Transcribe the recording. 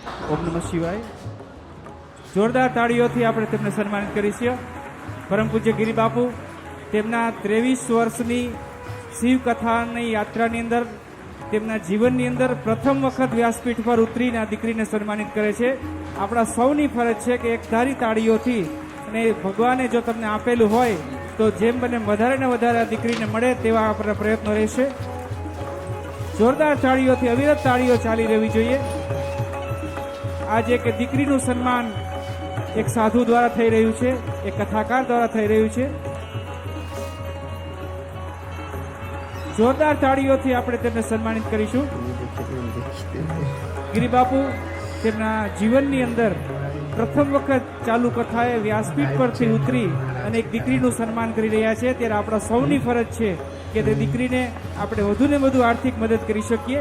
ઓમ નમઃ શિવાય. જોરદાર તાળીઓથી આપણે તેમને સન્માનિત કરીશું. પરમ પૂજ્ય ગિરી બાપુ તેમના 23 વર્ષની શિવ કથાની યાત્રાની અંદર તેમના જીવનની અંદર પ્રથમ વખત વ્યાસપીઠ પર ઉતરીને આ દીકરીને સન્માનિત કરે છે. આપણા સૌની ફરજ છે કે એક ધારી તાળીઓથી, અને ભગવાને જો તમને આપેલું હોય તો જેમ બને વધારે ને વધારે આ દીકરીને મળે તેવા આપણા પ્રયત્નો રહેશે. જોરદાર તાળીઓથી, અવિરત તાળીઓ ચાલી રહેવી જોઈએ. આજે એક દીકરીનું સન્માન એક સાધુ દ્વારા થઈ રહ્યું છે, એક કથાકાર દ્વારા થઈ રહ્યું છે. જોરદાર તાળીઓથી આપણે તેમને સન્માનિત કરીશું. ગિરિબાપુ તેમના જીવનની અંદર પ્રથમ વખત ચાલુ કથાએ વ્યાસપીઠ પરથી ઉતરી અને એક દીકરીનું સન્માન કરી રહ્યા છે. ત્યારે આપણા સૌની ફરજ છે કે તે દીકરીને આપણે વધુ ને વધુ આર્થિક મદદ કરી શકીએ.